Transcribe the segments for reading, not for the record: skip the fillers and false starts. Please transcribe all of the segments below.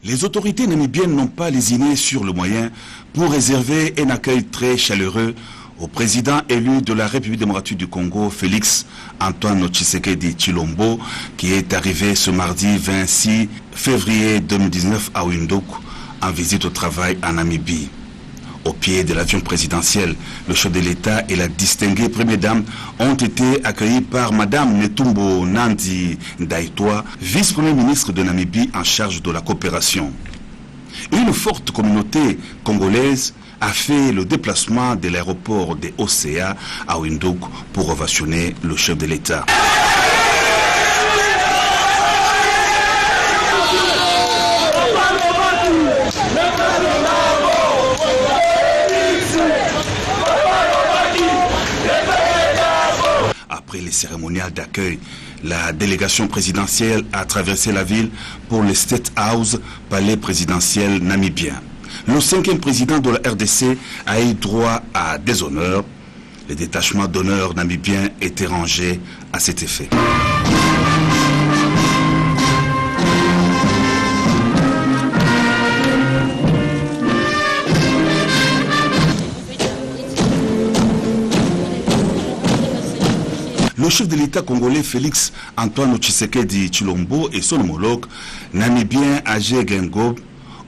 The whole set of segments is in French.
Les autorités namibiennes n'ont pas lésiné sur le moyen pour réserver un accueil très chaleureux au président élu de la République démocratique du Congo, Félix Antoine Tshisekedi Tshilombo, qui est arrivé ce mardi 26 février 2019 à Windhoek en visite au travail en Namibie. Au pied de l'avion présidentiel, le chef de l'État et la distinguée première dame ont été accueillis par Madame Netumbo Nandi Ndaitwah, vice-premier ministre de Namibie en charge de la coopération. Une forte communauté congolaise a fait le déplacement de l'aéroport de Osea à Windhoek pour ovationner le chef de l'État. Après les cérémoniales d'accueil, la délégation présidentielle a traversé la ville pour le State House, palais présidentiel namibien. Le 5e président de la RDC a eu droit à des honneurs. Les détachements d'honneur namibiens étaient rangés à cet effet. Le chef de l'État congolais Félix Antoine Tshisekedi Tshilombo et son homologue namibien Agé Geingob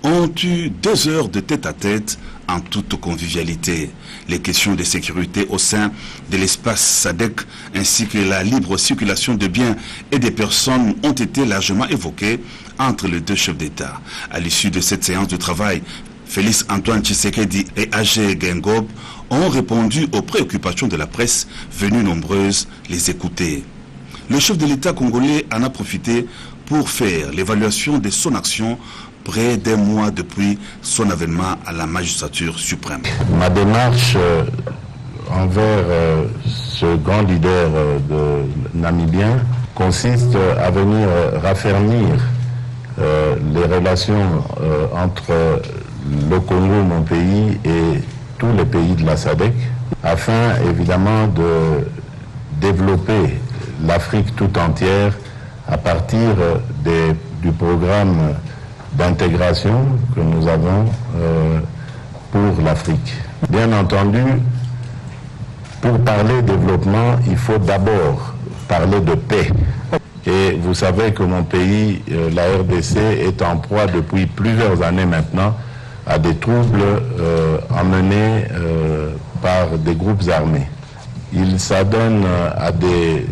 ont eu 2 heures de tête-à-tête en toute convivialité. Les questions de sécurité au sein de l'espace SADC ainsi que la libre circulation de biens et des personnes ont été largement évoquées entre les 2 chefs d'État. À l'issue de cette séance de travail, Félix Antoine Tshisekedi et Agé Geingob ont répondu aux préoccupations de la presse venue nombreuse les écouter. Le chef de l'État congolais en a profité pour faire l'évaluation de son action près d'1 mois depuis son avènement à la magistrature suprême. Ma démarche envers ce grand leader namibien consiste à venir raffermir les relations entre le Congo, mon pays, et tous les pays de la SADC, afin évidemment de développer l'Afrique tout entière à partir du programme d'intégration que nous avons pour l'Afrique. Bien entendu, pour parler développement, il faut d'abord parler de paix. Et vous savez que mon pays, la RDC, est en proie depuis plusieurs années maintenant à des troubles emmenés par des groupes armés. Il s'adonne à des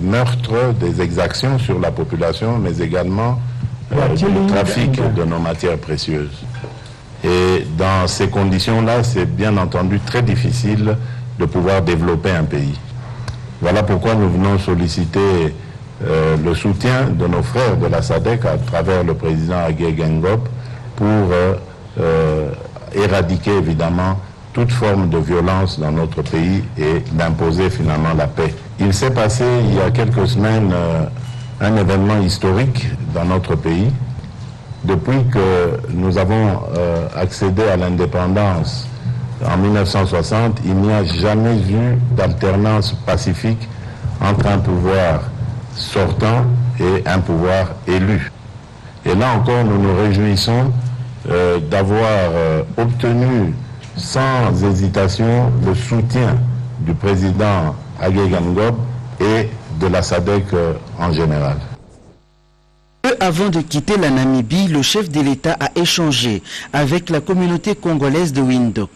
meurtres, des exactions sur la population, mais également du trafic de nos matières précieuses. Et dans ces conditions-là, c'est bien entendu très difficile de pouvoir développer un pays. Voilà pourquoi nous venons solliciter le soutien de nos frères de la SADC à travers le président Agé Geingob pour éradiquer évidemment toute forme de violence dans notre pays et d'imposer finalement la paix. Il s'est passé il y a quelques semaines un événement historique dans notre pays. Depuis que nous avons accédé à l'indépendance en 1960, il n'y a jamais eu d'alternance pacifique entre un pouvoir sortant et un pouvoir élu. Et là encore, nous nous réjouissons d'avoir obtenu sans hésitation le soutien du président Agé Geingob et de la SADC en général. Peu avant de quitter la Namibie, le chef de l'État a échangé avec la communauté congolaise de Windhoek.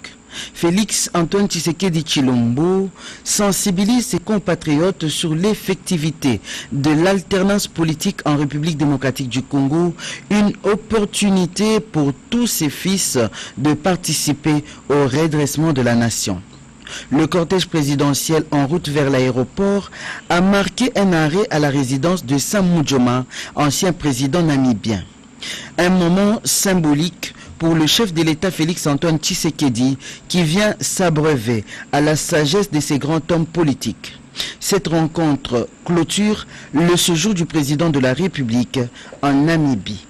Félix Antoine Tshisekedi Tshilombo sensibilise ses compatriotes sur l'effectivité de l'alternance politique en République démocratique du Congo, une opportunité pour tous ses fils de participer au redressement de la nation. Le cortège présidentiel en route vers l'aéroport a marqué un arrêt à la résidence de Sam Nujoma, ancien président namibien. Un moment symbolique pour le chef de l'État Félix Antoine Tshisekedi qui vient s'abreuver à la sagesse de ces grands hommes politiques. Cette rencontre clôture le séjour du président de la République en Namibie.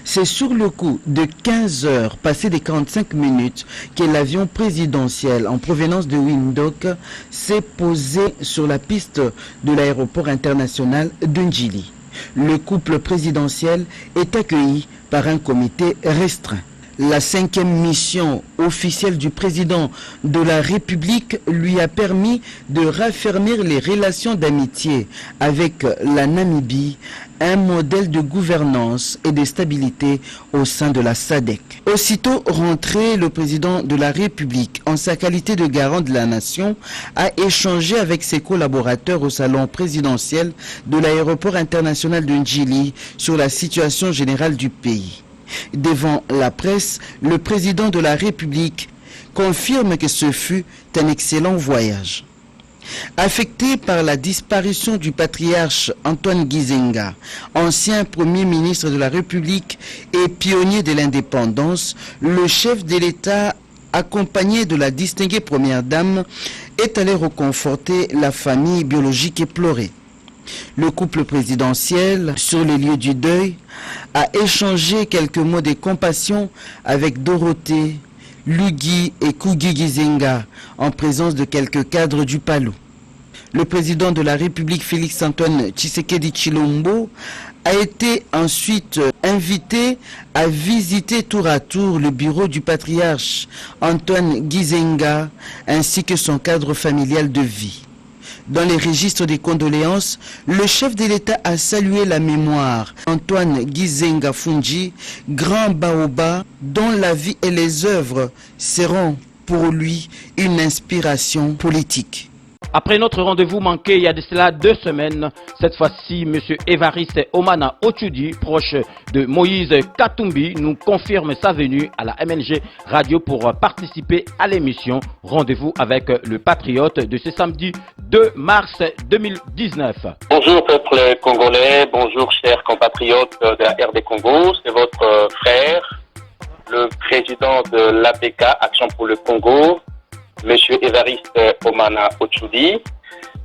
C'est sur le coup de 15 heures, passé des 45 minutes, que l'avion présidentiel en provenance de Windhoek s'est posé sur la piste de l'aéroport international de Njili. Le couple présidentiel est accueilli par un comité restreint. La 5e mission officielle du président de la République lui a permis de raffermir les relations d'amitié avec la Namibie, un modèle de gouvernance et de stabilité au sein de la SADC. Aussitôt rentré, le président de la République, en sa qualité de garant de la nation, a échangé avec ses collaborateurs au salon présidentiel de l'aéroport international de Njili sur la situation générale du pays. Devant la presse, le président de la République confirme que ce fut un excellent voyage. Affecté par la disparition du patriarche Antoine Gizenga, ancien premier ministre de la République et pionnier de l'indépendance, le chef de l'État, accompagné de la distinguée première dame, est allé reconforter la famille biologique éplorée. Le couple présidentiel, sur les lieux du deuil, a échangé quelques mots de compassion avec Dorothée, Lugui et Kugi Gizenga, en présence de quelques cadres du Palou. Le président de la République, Félix Antoine Tshisekedi Tshilombo, a été ensuite invité à visiter tour à tour le bureau du patriarche Antoine Gizenga ainsi que son cadre familial de vie. Dans les registres des condoléances, le chef de l'État a salué la mémoire Antoine Gizenga Fungi, grand baoba, dont la vie et les œuvres seront pour lui une inspiration politique. Après notre rendez-vous manqué il y a de cela 2 semaines, cette fois-ci, M. Évariste Omana Ochudi, proche de Moïse Katumbi, nous confirme sa venue à la MNG Radio pour participer à l'émission Rendez-vous avec le Patriote de ce samedi 2 mars 2019. Bonjour peuple congolais, bonjour chers compatriotes de la RD Congo, c'est votre frère, le président de l'APK, Action pour le Congo, Monsieur Évariste Omana Ochudi.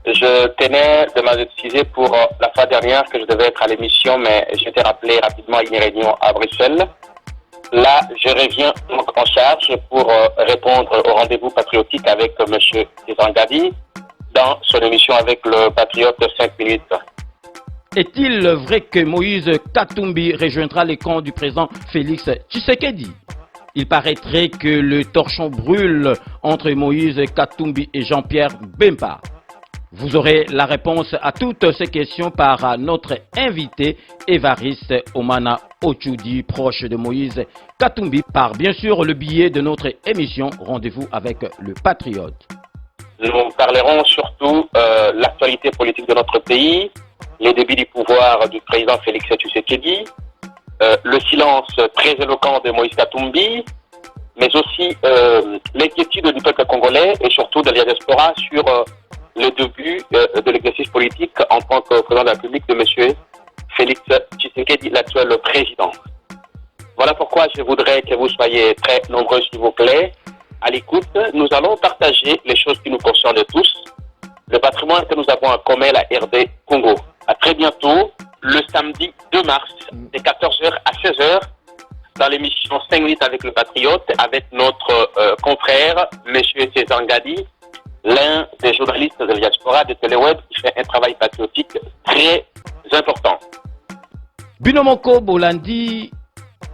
Je tenais de m'excuser pour la fois dernière que je devais être à l'émission, mais j'ai été rappelé rapidement à une réunion à Bruxelles. Là, je reviens donc en charge pour répondre au rendez-vous patriotique avec Monsieur Zangadi dans son émission avec le Patriote 5 minutes. Est-il vrai que Moïse Katumbi rejoindra les camps du président Félix Tshisekedi? Il paraîtrait que le torchon brûle entre Moïse Katumbi et Jean-Pierre Bemba. Vous aurez la réponse à toutes ces questions par notre invité Évariste Omana Ochudi, proche de Moïse Katumbi, par bien sûr le biais de notre émission Rendez-vous avec le Patriote. Nous parlerons surtout l'actualité politique de notre pays, les débuts du pouvoir du président Félix Tshisekedi, le silence très éloquent de Moïse Katumbi, mais aussi l'inquiétude du peuple congolais et surtout de la diaspora sur le début de l'exercice politique en tant que président de la République de M. Félix Tshisekedi, l'actuel président. Voilà pourquoi je voudrais que vous soyez très nombreux, s'il vous plaît, à l'écoute. Nous allons partager les choses qui nous concernent tous, le patrimoine que nous avons en commun, la RD Congo. À très bientôt, le samedi 2 mars, de 14h à 16h, dans l'émission 5 minutes avec le Patriote, avec notre confrère, M. Zangadi, l'un des journalistes de la diaspora de Téléweb, qui fait un travail patriotique très important. Binomoko Bolandi,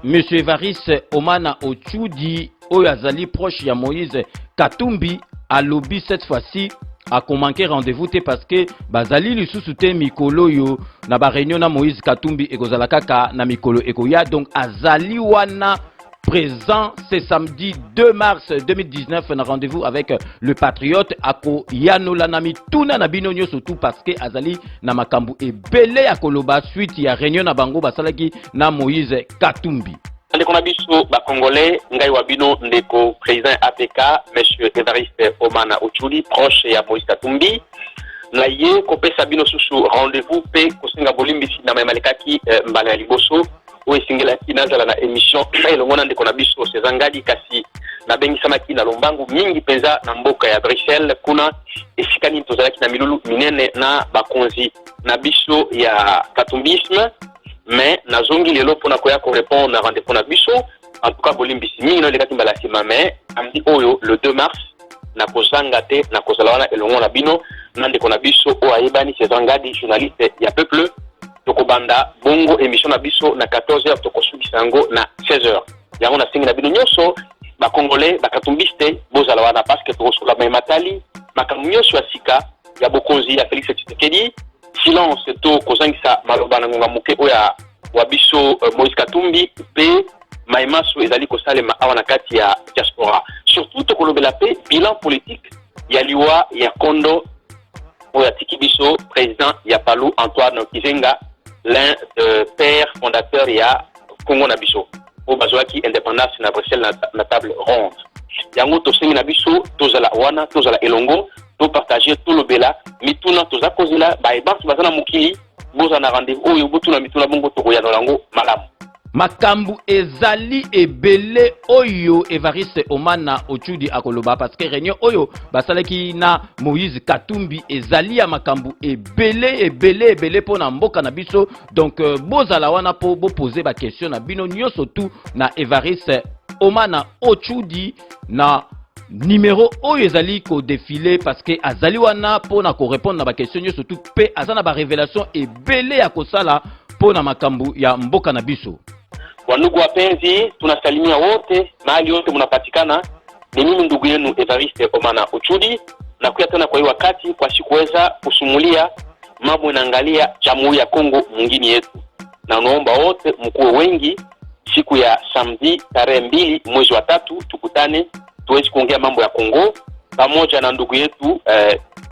M. Évariste Omana Ochudi, Oyazali proche ya Moïse Katumbi, a lobby cette fois-ci a manqué rendez-vous parce que bazali lisusu te mikolo yo na ba réunion na Moïse Katumbi et kozala kaka na mikolo ekoya, donc azali wana présent ce samedi 2 mars 2019 na rendez-vous avec le Patriote ako yanola na mituna na bino nyo surtout parce que azali na makambu ebele ya koloba suite ya réunion na bango basalaki na Moïse Katumbi. Ndeko na biso ba Congolais, ngai wa bino ndeko président APK, monsieur Évariste Omana Ochudi, proche ya Moïse Katumbi. Na ye kopesa bino susu rendez-vous pe kosenga bolimbisi na mamalekaki mbala ya liboso o esingela kinazala na émission elongona ndeko na biso Zangadi kasi na bengisamaki na lombangu mingi penza na mboka ya Bruxelles kuna esikani tozalaki na milulu minene na bakonzi na biso ya katumbisme mais nazongi lelo pona koya ko répondre na rendez-vous na biso en tout cas bolimbisi mingi no lekati mbala sima mais amdi oyo le 2 mars na kozanga te na kozala wana elongo na bino nande kona biso o ayebani César journaliste ya peuple tokobanda bongo émission na biso na 14h tokosukisa yango na 16h yango na singi na bino nyonso ba congolais ba katumbiste bozala wana parce que tokosola matali makambo nyonso ya sika ya bokonzi ya Félix Tshisekedi silence to kozangisa maloba na ngonga muke oya wa biso Moïse Katumbi pe maimaso ezali kosalema awa na kati ya diaspora surtout tokolobela pe bilan politique ya liwa ya kondo oya tiki biso président ya Palu Antoine Kizenga l'un père fondateur ya Congo na biso o bazwaki indépendance na Bruxelles na table ronde yango tosengi na biso tozala wana tozala elongo to partager tout le bela mituna tozakozela ba ebansi bazana mukili boza na rendez-vous oyo botuna mituna bongo tokoya nolango malamu makambu ezali ebele oyo Evariste Omana Ochudi akoloba parce que réunion oyo basalaki na Moïse Katumbi ezali ya makambu ebele pona mboka na biso donc bozala wana po bo poser ba question na bino nyonso tout na Evariste Omana Ochudi na numéro oyo ezali ko défiler parce que azali wana pona ko répondre na ba question nyonso tout pe azana ba révélation ebele ya kosala pona makambu ya mboka na biso. Wandugu wapenzi, tunasalimia wote mahali wote mnapatikana. Ni mimi ndugu yenu Evariste Omana Ochudi na kuya tena kwa hii wakati kwa sikuweza kusumulia mambo inaangalia Jamhuri ya Kongo mwingine yetu. Na naomba wote mkuwe wengi siku ya samedi tarehe 2 mwezi wa 3 tukutane tuwezi kuongea mambo ya Kongo pamoja na ndugu yetu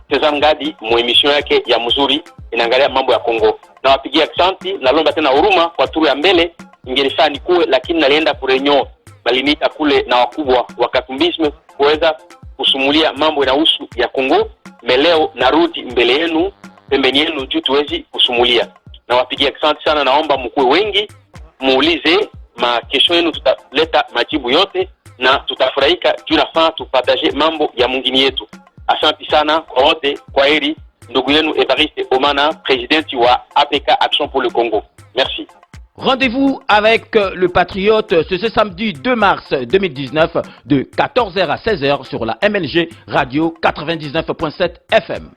César Ngadi mu emission yake ya mzuri inaangalia mambo ya Kongo. Na wapigia asante na lomba tena huruma kwa turu ya mbele ingelifaa nikuwe lakini nalienda kurenyo balinita kule na wakubwa wa katumbisme kuweza kusumulia mambo inahusu ya Kongo meleo narudi mbele yenu pembeni yenu juu tuwezi kusumulia na wapigia asante sana naomba mkuwe wengi muulize ma kesho yenu tutaleta majibu yote na tutafurahika juu nafaa tupartage mambo ya mwingine yetu asante sana kwa wote kwa heri ndugu yenu Evariste Omana président wa APK Action pour le Congo merci. Rendez-vous avec le Patriote ce samedi 2 mars 2019 de 14h à 16h sur la MLG Radio 99.7 FM.